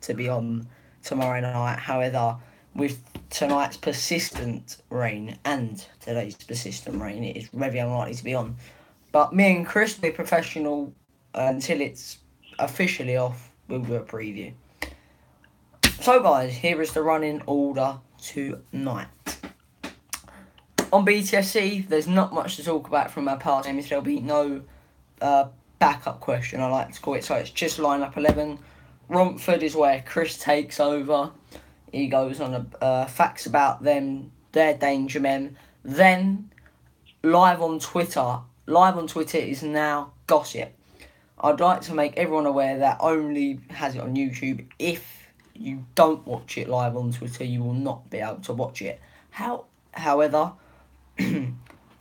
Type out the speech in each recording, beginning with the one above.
to be on tomorrow night. However, with tonight's persistent rain and today's persistent rain, it is very unlikely to be on. But me and Chris, we're professional until it's officially off. We'll do a preview. So, guys, here is the running order tonight. On BTSC, there's not much to talk about from our past games. There'll be no backup question, I like to call it. So it's just line-up 11. Romford is where Chris takes over. He goes on facts about them, their danger men. Then, live on Twitter is now gossip. I'd like to make everyone aware that only has it on YouTube. If you don't watch it live on Twitter, you will not be able to watch it. However,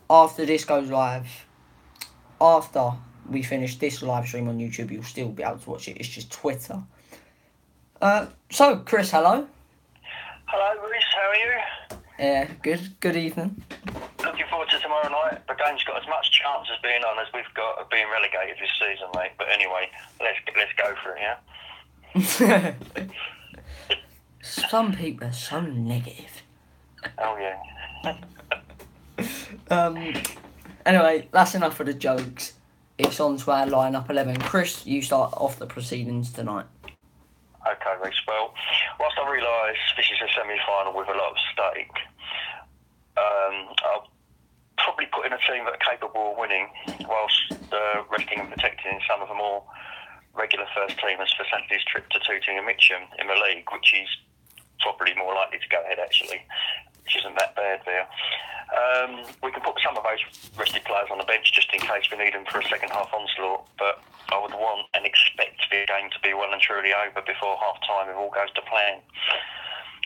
after this goes live, after we finish this live stream on YouTube, you'll still be able to watch it. It's just Twitter. So, Chris, hello. Hello, Reece. How are you? Yeah, good. Good evening. Looking forward to tomorrow night. The game's got as much chance of being on as we've got of being relegated this season, mate. But anyway, let's go for it, yeah? Some people are so negative. Oh, yeah. Anyway, that's enough of the jokes. It's on to our line-up 11. Chris, you start off the proceedings tonight. Okay, Reece. Well, whilst I realise this is a semi-final with a lot of stake, I'll probably put in a team that are capable of winning whilst resting and protecting some of the more regular first teamers for Saturday's trip to Tooting and Mitcham in the league, which is probably more likely to go ahead, actually, which isn't that bad there. We can put some of those rested players on the bench just in case we need them for a second half onslaught, but I would want and expect the game to be well and truly over before half time if all goes to plan.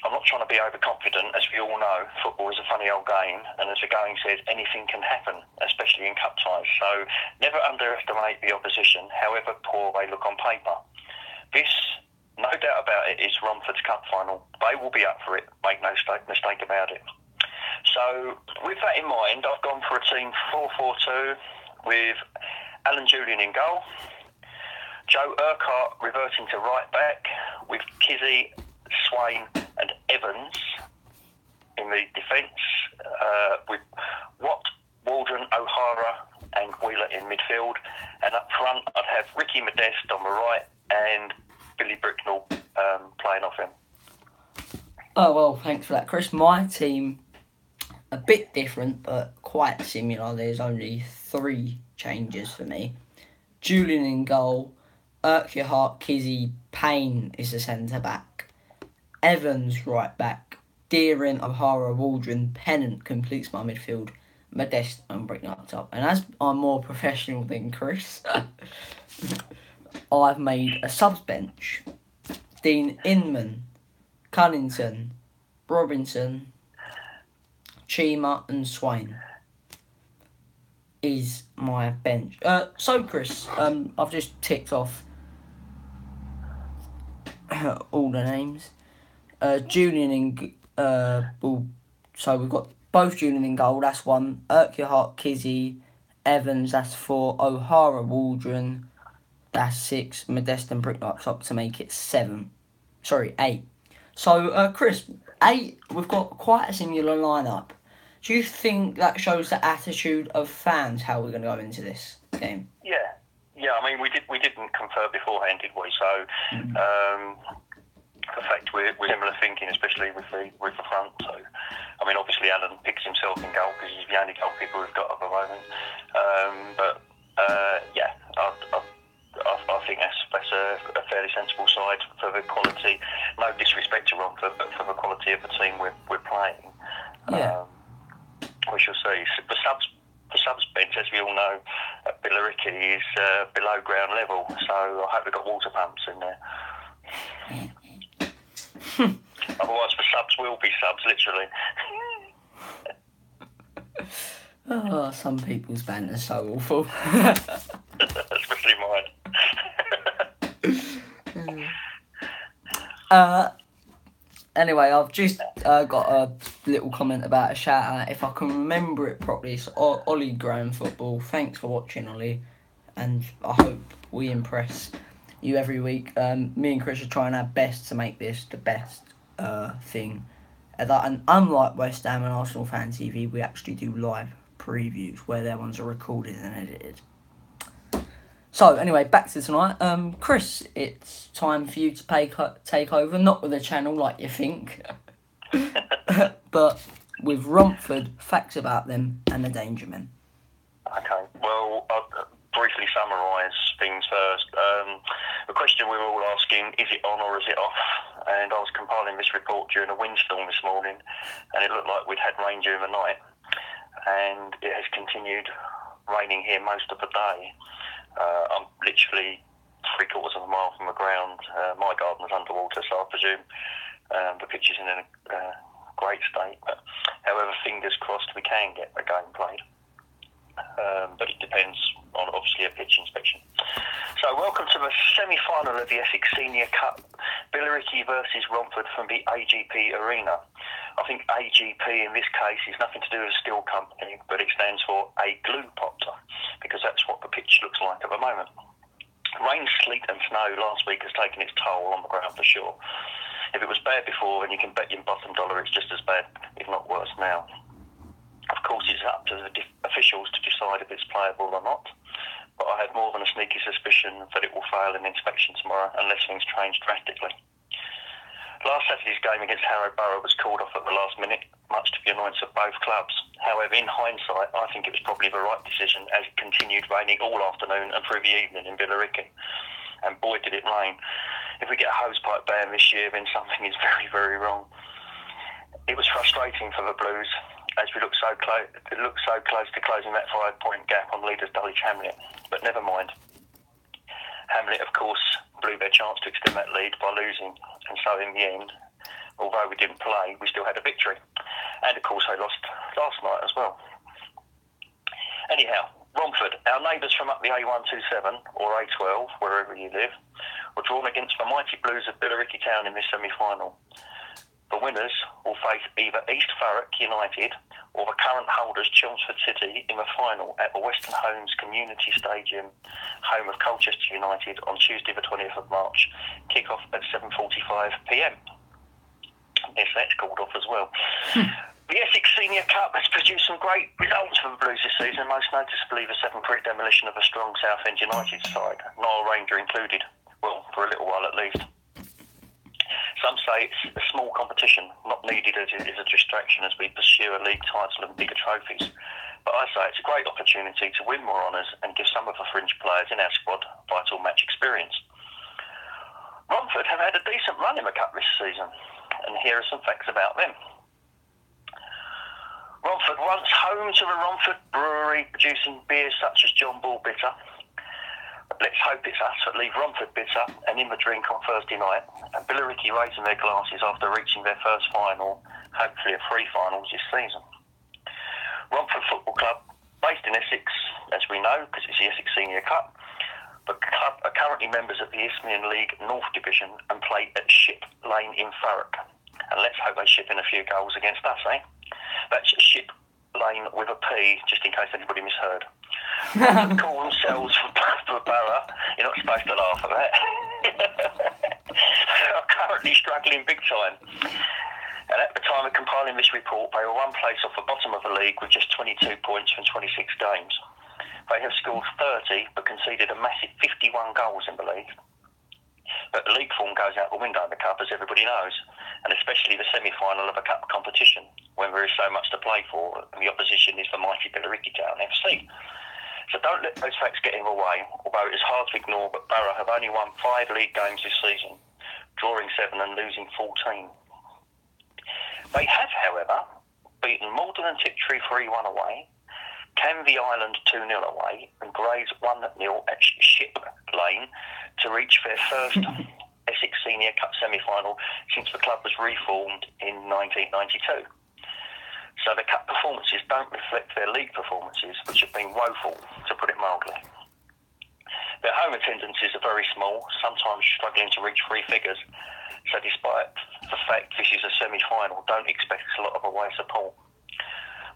I'm not trying to be overconfident. As we all know, football is a funny old game, and as the going says, anything can happen, especially in cup ties. So never underestimate the opposition, however poor they look on paper. This, no doubt about it, is Romford's cup final. They will be up for it, make no mistake about it. So with that in mind, I've gone for a team 4-4-2 with Alan Julian in goal, Joe Urquhart reverting to right back with Kizzy, Swain and Evans in the defence, with Watt, Waldron, O'Hara and Wheeler in midfield, and up front I'd have Ricky Modeste on the right and Billy Bricknell playing off him. Oh, well, thanks for that, Chris. My team, a bit different but quite similar. There's only 3 changes for me. Julian in goal, Urquhart, Kizzy, Payne is the centre-back, Evans right back, Deering, O'Hara, Waldron, Pennant completes my midfield, Modeste and Bricknell up top. And as I'm more professional than Chris, I've made a subs bench. Dean Inman, Cunnington, Robinson, Chima and Swain is my bench. So Chris, I've just ticked off all the names. Julian in so we've got both Julian in goal, that's 1. Urquhart, Kizzy, Evans, that's 4. O'Hara, Waldron, that's 6. Modeste and Bricknell up top to make it 7. Sorry, 8. So Chris, 8, we've got quite a similar lineup. Do you think that shows the attitude of fans, how we're going to go into this game? Yeah. I mean, we didn't confer beforehand, did we? So, the fact we're similar thinking, especially with the front. So, I mean, obviously Alan picks himself in goal because he's the only goalkeeper we've got at the moment. I think that's a fairly sensible side for the quality. No disrespect to Romford, but for the quality of the team we're playing. Yeah. We shall see. The subs bench, as we all know, at Billericay is below ground level, so I hope we've got water pumps in there. Otherwise, the subs will be subs, literally. Oh, some people's banter's so awful. Especially mine. Anyway, I've just got a little comment about a shout out. If I can remember it properly, it's Ollie Graham Football. Thanks for watching, Ollie, and I hope we impress you every week. Me and Chris are trying our best to make this the best thing. And unlike West Ham and Arsenal Fan TV, we actually do live previews where their ones are recorded and edited. So anyway, back to tonight. Chris, it's time for you to take over, not with a channel like you think, but with Romford, facts about them and the danger men. Okay, well, I'll briefly summarise things first. The question we were all asking, is it on or is it off? And I was compiling this report during a windstorm this morning, and it looked like we'd had rain during the night, and it has continued raining here most of the day. I'm literally 3/4 of a mile from the ground. My garden's underwater, so I presume the pitch is in a great state. But however, fingers crossed we can get a game played. But it depends on, obviously, a pitch inspection. So welcome to the semi-final of the Essex Senior Cup, Billericay versus Romford from the AGP Arena. I think AGP in this case is nothing to do with a steel company, but it stands for a glue potter, because that's what the pitch looks like at the moment. Rain, sleet and snow last week has taken its toll on the ground for sure. If it was bad before, then you can bet your bottom dollar it's just as bad, if not worse now. Of course, it's up to the officials to decide if it's playable or not, but I have more than a sneaky suspicion that it will fail in inspection tomorrow unless things change drastically. Last Saturday's game against Harrow Borough was called off at the last minute, much to the annoyance of both clubs. However, in hindsight, I think it was probably the right decision, as it continued raining all afternoon and through the evening in Billericay. And boy, did it rain. If we get a hosepipe ban this year, then something is very, very wrong. It was frustrating for the Blues, as we looked so close to closing that 5-point gap on leaders Dulwich Hamlet. But never mind. Hamlet, of course, blew their chance to extend that lead by losing, and so in the end, although we didn't play, we still had a victory. And of course, they lost last night as well. Anyhow, Romford, our neighbours from up the A127 or A12, wherever you live, were drawn against the mighty Blues of Billericay Town in this semi-final. The winners will face either East Thurrock United or the current holders Chelmsford City in the final at the Western Homes Community Stadium, home of Colchester United, on Tuesday the 20th of March. Kick-off at 7:45pm. Yes, that's called off as well. The Essex Senior Cup has produced some great results for the Blues this season, most noticeably the 7-3 demolition of a strong Southend United side, Nile Ranger included. Well, for a little while at least. Some say it's a small competition, not needed as it is a distraction as we pursue a league title and bigger trophies. But I say it's a great opportunity to win more honours and give some of the fringe players in our squad vital match experience. Romford have had a decent run in the Cup this season, and here are some facts about them. Romford, once home to the Romford Brewery, producing beers such as John Bull Bitter. Let's hope it's us that leave Romford bitter and in the drink on Thursday night, and Billericay raising their glasses after reaching their first final, hopefully a 3 finals this season. Romford Football Club, based in Essex, as we know, because it's the Essex Senior Cup. The club are currently members of the Isthmian League North Division and play at Ship Lane in Thurrock. And let's hope they ship in a few goals against us, eh? That's Ship Lane with a P, just in case anybody misheard. Romford call themselves for Borough. You're not supposed to laugh at that. They are currently struggling big time. And at the time of compiling this report, they were one place off the bottom of the league with just 22 points from 26 games. They have scored 30 but conceded a massive 51 goals in the league. But the league form goes out the window in the Cup, as everybody knows, and especially the semi-final of a Cup competition, when there is so much to play for, and the opposition is the mighty Billericay Town FC. So don't let those facts get in the way, although it is hard to ignore that Borough have only won 5 league games this season, drawing 7 and losing 14. They have, however, beaten Malden and Tiptree 3-1 away, Canvey Island 2-0 away, and Grays 1-0 at Ship Lane to reach their first Essex Senior Cup semi-final since the club was reformed in 1992. So the Cup performances don't reflect their league performances, which have been woeful, to put it mildly. Their home attendances are very small, sometimes struggling to reach 3 figures. So despite the fact this is a semi-final, don't expect a lot of away support.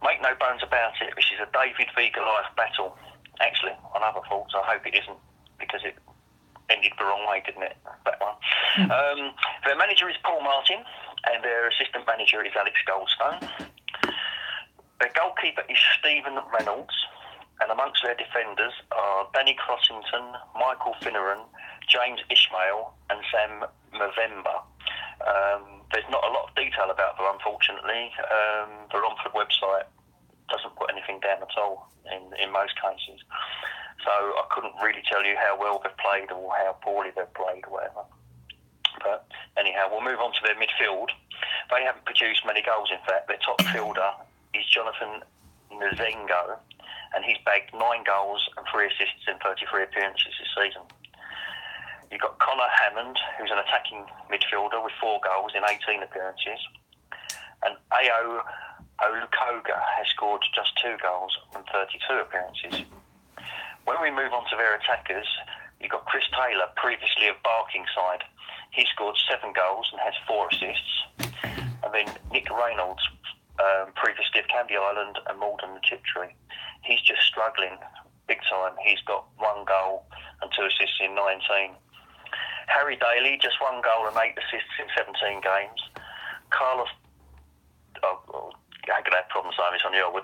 Make no bones about it, this is a David v Goliath battle. Actually, on other thoughts, I hope it isn't, because it ended the wrong way, didn't it? That one. Their manager is Paul Martin, and their assistant manager is Alex Goldstone. Their goalkeeper is Stephen Reynolds, and amongst their defenders are Danny Crossington, Michael Finneran, James Ishmael, and Sam Movember. There's not a lot of detail about them, unfortunately. The Romford website doesn't put anything down at all in most cases. So I couldn't really tell you how well they've played or how poorly they've played or whatever. But anyhow, we'll move on to their midfield. They haven't produced many goals, in fact. Their top fielder is Jonathan Nzengo, and he's bagged 9 goals and 3 assists in 33 appearances this season. You've got Connor Hammond, who's an attacking midfielder with 4 goals in 18 appearances. And Ao Olukoga has scored just 2 goals from 32 appearances. When we move on to their attackers, you've got Chris Taylor, previously of Barkingside. He scored 7 goals and has 4 assists. And then Nick Reynolds, previously of Canby Island and Malden and Tiptree. He's just struggling big time. He's got 1 goal and 2 assists in 19. Harry Daly, just 1 goal and 8 assists in 17 games. Carlos, I'm going to have problems saying this on the old one.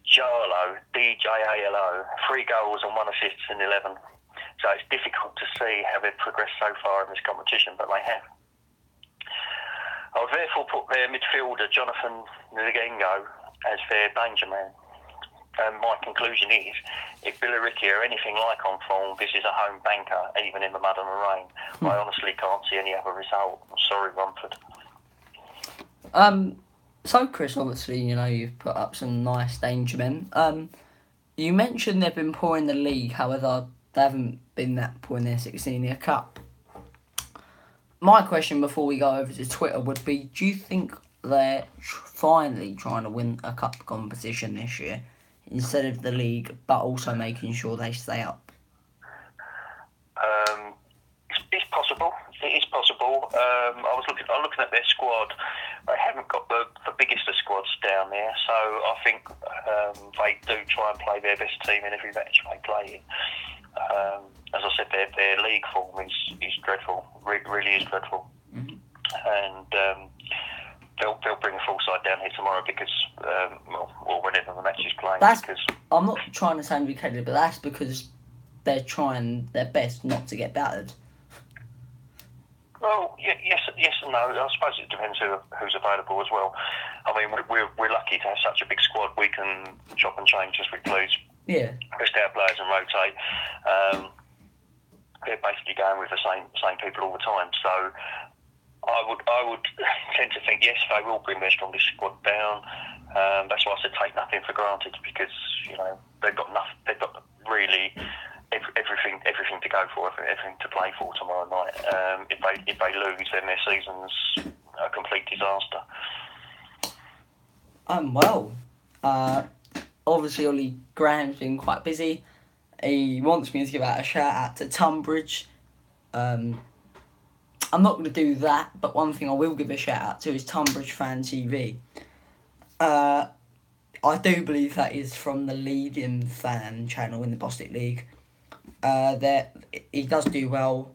Jalo, D-J-A-L-O, 3 goals and 1 assist in 11. So it's difficult to see how they've progressed so far in this competition, but they have. I would therefore put their midfielder, Jonathan Nzengo, as their danger man. And my conclusion is, if Billericay are anything like on form, this is a home banker, even in the mud and the rain. I honestly can't see any other result. I'm sorry, Romford. So, Chris, obviously, you've put up some nice danger men. You mentioned they've been poor in the league, however, they haven't been that poor in their 16-year cup. My question before we go over to Twitter would be, do you think they're finally trying to win a cup competition this year instead of the league, but also making sure they stay up? It's possible. It is possible. I'm looking at their squad. They haven't got the biggest of squads down there, so I think they do try and play their best team in every match they play in. As I said, their league form is dreadful. Really is dreadful. Mm-hmm. And they'll bring a full side down here tomorrow because, or whenever the match is playing. I'm not trying to sound vindicated, but that's because they're trying their best not to get battered. Well, yes and no. I suppose it depends who's available as well. I mean, we're lucky to have such a big squad. We can chop and change as we please. Yeah. Rest our players and rotate. They're basically going with the same people all the time. So I would tend to think yes, they will bring their strongest squad down. That's why I said take nothing for granted because they've got really everything to go for, everything to play for tomorrow night. If they lose, then their season's a complete disaster. Obviously Ollie Graham's been quite busy. He wants me to give out a shout out to Tunbridge. I'm not going to do that, but one thing I will give a shout out to is Tunbridge Fan TV. I do believe that is from the leading fan channel in the Bostik League. He does do well,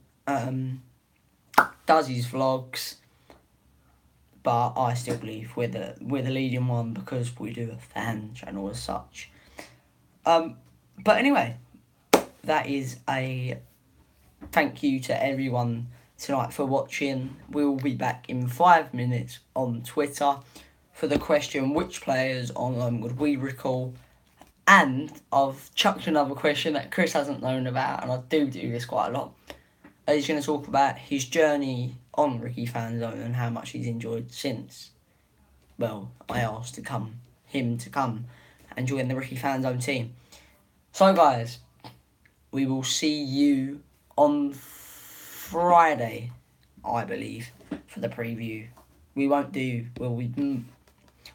does his vlogs, but I still believe we're the leading one because we do a fan channel as such. But anyway, that is a thank you to everyone tonight for watching. We'll be back in 5 minutes on Twitter for the question, which players on loan would we recall? And I've chucked another question that Chris hasn't known about, and I do this quite a lot. He's going to talk about his journey on Ricky Fanzone and how much he's enjoyed since, I asked him to come and join the Ricky Fanzone team. So guys, we will see you on Friday, I believe, for the preview. We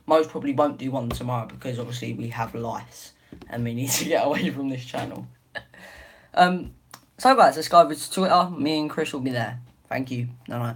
most probably won't do one tomorrow because obviously we have lice and we need to get away from this channel. So guys, let's go over to Twitter. Me and Chris will be there. Thank you. Night.